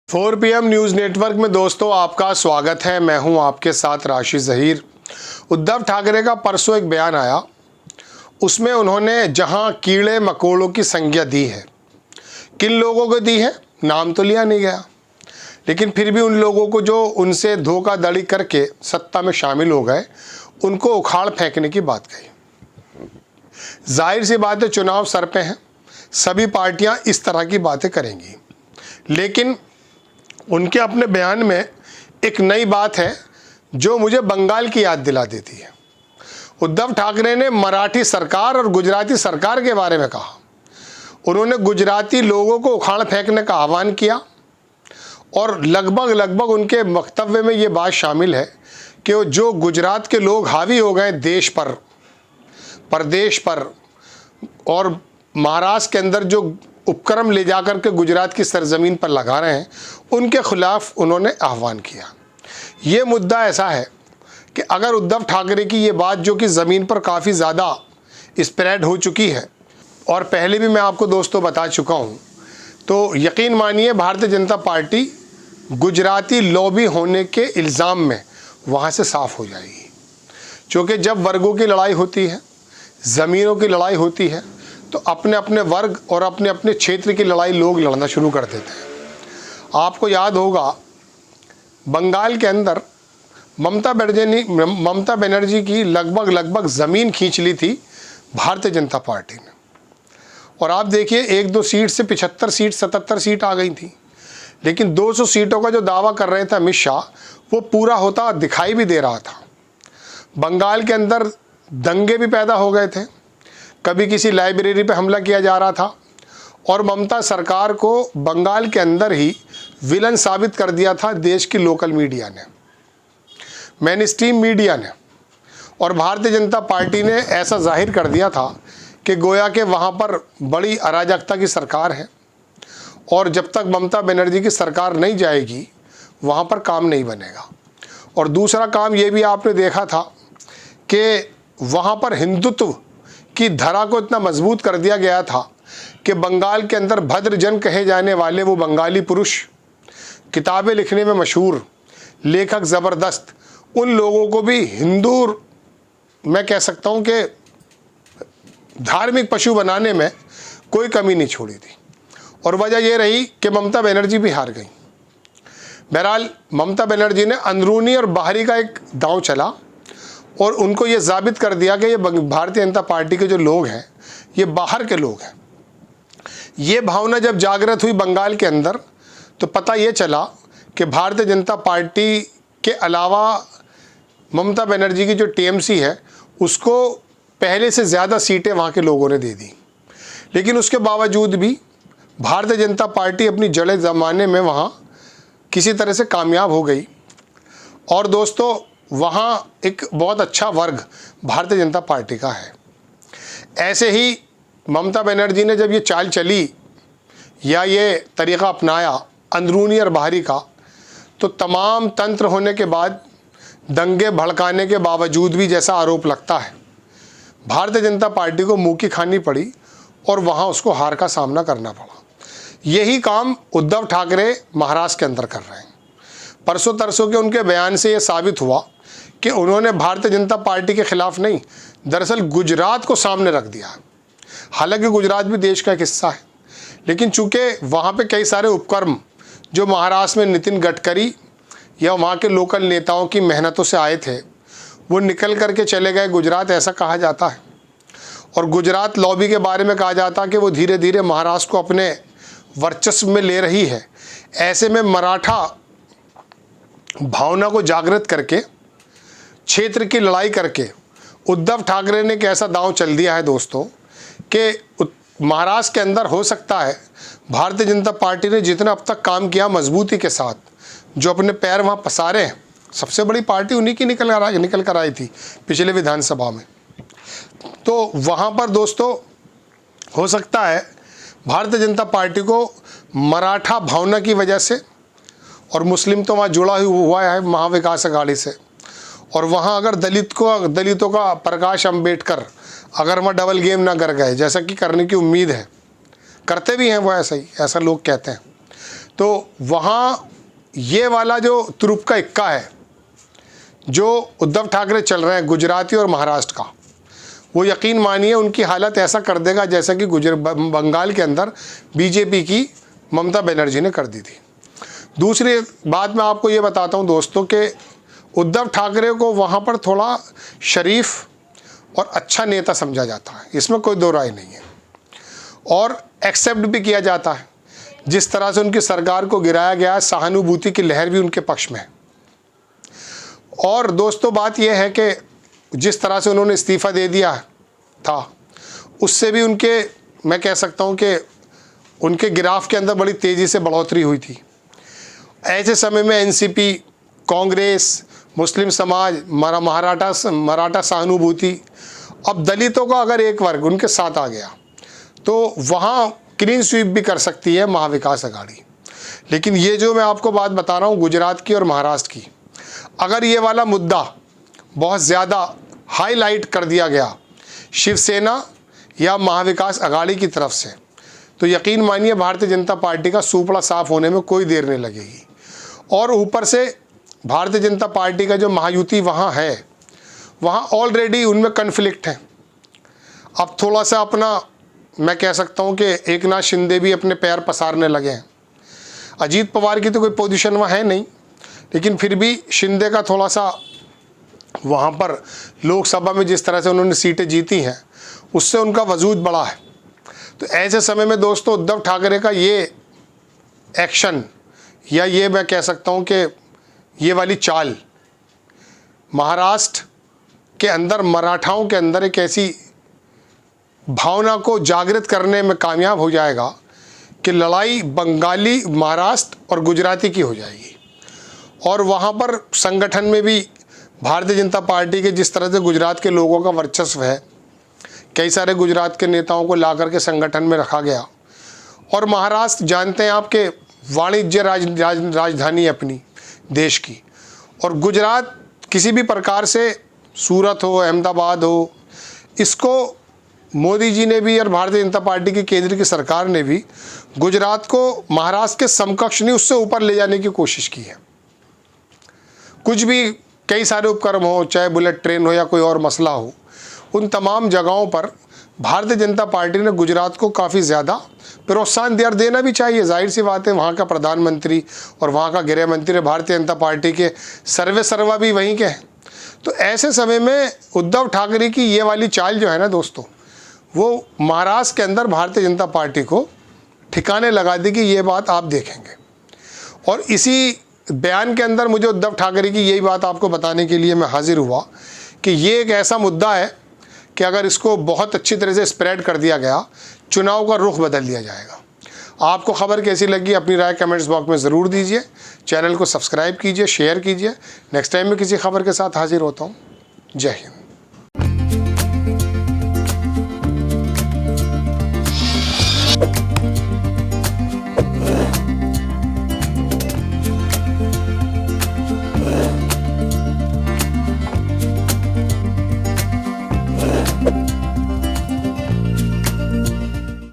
4 PM news network में दोस्तों आपका स्वागत है। मैं हूं आपके साथ राशि ज़हीर। उद्धव ठाकरे का परसों एक बयान आया, उसमें उन्होंने जहां कीड़े मकोड़ों की संज्ञा दी है, किन लोगों को दी है नाम तो लिया नहीं गया, लेकिन फिर भी उन लोगों को जो उनसे धोखाधड़ी करके सत्ता में शामिल हो गए उनको उखाड़ फेंकने की बात कही। जाहिर सी बात है, चुनाव सर पे हैं, सभी पार्टियां इस तरह की बातें करेंगी, लेकिन उनके अपने बयान में एक नई बात है जो मुझे बंगाल की याद दिला देती है। उद्धव ठाकरे ने मराठी सरकार और गुजराती सरकार के बारे में कहा। उन्होंने गुजराती लोगों को उखाड़ फेंकने का आह्वान किया और लगभग उनके वक्तव्य में ये बात शामिल है कि जो गुजरात के लोग हावी हो गए देश पर, प्रदेश पर, और महाराष्ट्र के अंदर जो उपक्रम ले जाकर के गुजरात की सरजमीन पर लगा रहे हैं, उनके खिलाफ उन्होंने आह्वान किया। ये मुद्दा ऐसा है कि अगर उद्धव ठाकरे की ये बात जो कि ज़मीन पर काफ़ी ज़्यादा स्प्रेड हो चुकी है और पहले भी मैं आपको दोस्तों बता चुका हूँ, तो यकीन मानिए भारतीय जनता पार्टी गुजराती लॉबी होने के इल्ज़ाम में वहाँ से साफ़ हो जाएगी। क्योंकि जब वर्गों की लड़ाई होती है, ज़मीनों की लड़ाई होती है, तो अपने अपने वर्ग और अपने अपने क्षेत्र की लड़ाई लोग लड़ना शुरू कर देते हैं। आपको याद होगा बंगाल के अंदर ममता बनर्जी की लगभग ज़मीन खींच ली थी भारतीय जनता पार्टी ने, और आप देखिए 1-2 सीट से 75 सीट 77 सीट आ गई थी, लेकिन 200 सीटों का जो दावा कर रहे थे अमित शाह, वो पूरा होता दिखाई भी दे रहा था। बंगाल के अंदर दंगे भी पैदा हो गए थे, कभी किसी लाइब्रेरी पे हमला किया जा रहा था, और ममता सरकार को बंगाल के अंदर ही विलन साबित कर दिया था देश की लोकल मीडिया ने, मेन स्ट्रीम मीडिया ने, और भारतीय जनता पार्टी ने ऐसा जाहिर कर दिया था कि गोया के वहाँ पर बड़ी अराजकता की सरकार है और जब तक ममता बनर्जी की सरकार नहीं जाएगी वहाँ पर काम नहीं बनेगा। और दूसरा काम ये भी आपने देखा था कि वहाँ पर हिंदुत्व की धरा को इतना मजबूत कर दिया गया था कि बंगाल के अंदर भद्रजन कहे जाने वाले वो बंगाली पुरुष, किताबें लिखने में मशहूर, लेखक ज़बरदस्त, उन लोगों को भी हिंदू, मैं कह सकता हूँ कि धार्मिक पशु बनाने में कोई कमी नहीं छोड़ी थी। और वजह ये रही कि ममता बनर्जी भी हार गई। बहरहाल ममता बनर्जी ने अंदरूनी और बाहरी का एक दांव चला और उनको ये साबित कर दिया कि ये भारतीय जनता पार्टी के जो लोग हैं ये बाहर के लोग हैं। ये भावना जब जागृत हुई बंगाल के अंदर, तो पता ये चला कि भारतीय जनता पार्टी के अलावा ममता बनर्जी की जो टीएमसी है उसको पहले से ज़्यादा सीटें वहाँ के लोगों ने दे दी, लेकिन उसके बावजूद भी भारतीय जनता पार्टी अपनी जड़ें जमाने में वहाँ किसी तरह से कामयाब हो गई। और दोस्तों वहाँ एक बहुत अच्छा वर्ग भारतीय जनता पार्टी का है। ऐसे ही ममता बनर्जी ने जब ये चाल चली या ये तरीक़ा अपनाया अंदरूनी और बाहरी का, तो तमाम तंत्र होने के बाद, दंगे भड़काने के बावजूद भी, जैसा आरोप लगता है, भारतीय जनता पार्टी को मुँह की खानी पड़ी और वहाँ उसको हार का सामना करना पड़ा। यही काम उद्धव ठाकरे महाराष्ट्र के अंदर कर रहे हैं। परसों तरसों के उनके बयान से ये साबित हुआ कि उन्होंने भारतीय जनता पार्टी के खिलाफ नहीं, दरअसल गुजरात को सामने रख दिया। हालांकि गुजरात भी देश का एक हिस्सा है, लेकिन चूंकि वहाँ पे कई सारे उपक्रम जो महाराष्ट्र में नितिन गडकरी या वहाँ के लोकल नेताओं की मेहनतों से आए थे, वो निकल करके चले गए गुजरात, ऐसा कहा जाता है। और गुजरात लॉबी के बारे में कहा जाता है कि वो धीरे धीरे महाराष्ट्र को अपने वर्चस्व में ले रही है। ऐसे में मराठा भावना को जागृत करके, क्षेत्र की लड़ाई करके उद्धव ठाकरे ने एक ऐसा दांव चल दिया है दोस्तों कि महाराष्ट्र के अंदर हो सकता है भारतीय जनता पार्टी ने जितना अब तक काम किया मजबूती के साथ, जो अपने पैर वहाँ पसारे हैं, सबसे बड़ी पार्टी उन्हीं की निकल कर आई थी पिछले विधानसभा में, तो वहाँ पर दोस्तों हो सकता है भारतीय जनता पार्टी को मराठा भावना की वजह से, और मुस्लिम तो वहाँ जुड़ा हुआ है महाविकास अघाड़ी से, और वहाँ अगर दलितों का प्रकाश अम्बेडकर अगर वहाँ डबल गेम ना कर गए, जैसा कि करने की उम्मीद है, करते भी हैं वो, ऐसा ही, ऐसा लोग कहते हैं, तो वहाँ ये वाला जो तुरुप का इक्का है जो उद्धव ठाकरे चल रहे हैं गुजराती और महाराष्ट्र का, वो यकीन मानिए उनकी हालत ऐसा कर देगा जैसा कि बंगाल के अंदर बीजेपी की ममता बनर्जी ने कर दी थी। दूसरी बात मैं आपको ये बताता हूँ दोस्तों कि उद्धव ठाकरे को वहाँ पर थोड़ा शरीफ और अच्छा नेता समझा जाता है, इसमें कोई दो राय नहीं है, और एक्सेप्ट भी किया जाता है। जिस तरह से उनकी सरकार को गिराया गया है, सहानुभूति की लहर भी उनके पक्ष में है। और दोस्तों बात यह है कि जिस तरह से उन्होंने इस्तीफ़ा दे दिया था, उससे भी उनके, मैं कह सकता हूँ कि उनके गिराफ के अंदर बड़ी तेज़ी से बढ़ोतरी हुई थी। ऐसे समय में एनसीपी, कांग्रेस, मुस्लिम समाज, मराठा सहानुभूति, अब दलितों का अगर एक वर्ग उनके साथ आ गया तो वहाँ क्लीन स्वीप भी कर सकती है महाविकास अघाड़ी। लेकिन ये जो मैं आपको बात बता रहा हूँ गुजरात की और महाराष्ट्र की, अगर ये वाला मुद्दा बहुत ज़्यादा हाईलाइट कर दिया गया शिवसेना या महाविकास अघाड़ी की तरफ से, तो यकीन मानिए भारतीय जनता पार्टी का सूपड़ा साफ होने में कोई देर नहीं लगेगी। और ऊपर से भारतीय जनता पार्टी का जो महायुति वहाँ है, वहाँ ऑलरेडी उनमें कन्फ्लिक्ट है। अब थोड़ा सा अपना, मैं कह सकता हूँ कि एकनाथ शिंदे भी अपने पैर पसारने लगे हैं। अजीत पवार की तो कोई पोजीशन वहाँ है नहीं, लेकिन फिर भी शिंदे का थोड़ा सा वहाँ पर लोकसभा में जिस तरह से उन्होंने सीटें जीती हैं उससे उनका वजूद बढ़ा है। तो ऐसे समय में दोस्तों उद्धव ठाकरे का ये एक्शन, या ये मैं कह सकता हूँ कि ये वाली चाल महाराष्ट्र के अंदर, मराठाओं के अंदर एक ऐसी भावना को जागृत करने में कामयाब हो जाएगा कि लड़ाई बंगाली, महाराष्ट्र और गुजराती की हो जाएगी। और वहाँ पर संगठन में भी भारतीय जनता पार्टी के जिस तरह से गुजरात के लोगों का वर्चस्व है, कई सारे गुजरात के नेताओं को ला करके संगठन में रखा गया। और महाराष्ट्र जानते हैं आपके वाणिज्य राजधानी अपनी देश की, और गुजरात किसी भी प्रकार से, सूरत हो, अहमदाबाद हो, इसको मोदी जी ने भी और भारतीय जनता पार्टी की केंद्र की सरकार ने भी गुजरात को महाराष्ट्र के समकक्ष नहीं उससे ऊपर ले जाने की कोशिश की है। कुछ भी कई सारे उपक्रम हो, चाहे बुलेट ट्रेन हो या कोई और मसला हो, उन तमाम जगहों पर भारतीय जनता पार्टी ने गुजरात को काफ़ी ज़्यादा प्रोत्साहन दिया, और देना भी चाहिए। जाहिर सी बात है, वहाँ का प्रधानमंत्री और वहाँ का गृह मंत्री भारतीय जनता पार्टी के सर्वे सर्वा भी वहीं के हैं। तो ऐसे समय में उद्धव ठाकरे की ये वाली चाल जो है ना दोस्तों, वो महाराष्ट्र के अंदर भारतीय जनता पार्टी को ठिकाने लगा देगी, ये बात आप देखेंगे। और इसी बयान के अंदर मुझे उद्धव ठाकरे की यही बात आपको बताने के लिए मैं हाजिर हुआ कि ये एक ऐसा मुद्दा है कि अगर इसको बहुत अच्छी तरह से स्प्रेड कर दिया गया, चुनाव का रुख बदल दिया जाएगा। आपको खबर कैसी लगी अपनी राय कमेंट्स बॉक्स में ज़रूर दीजिए। चैनल को सब्सक्राइब कीजिए, शेयर कीजिए। नेक्स्ट टाइम में किसी खबर के साथ हाजिर होता हूँ। जय हिंद।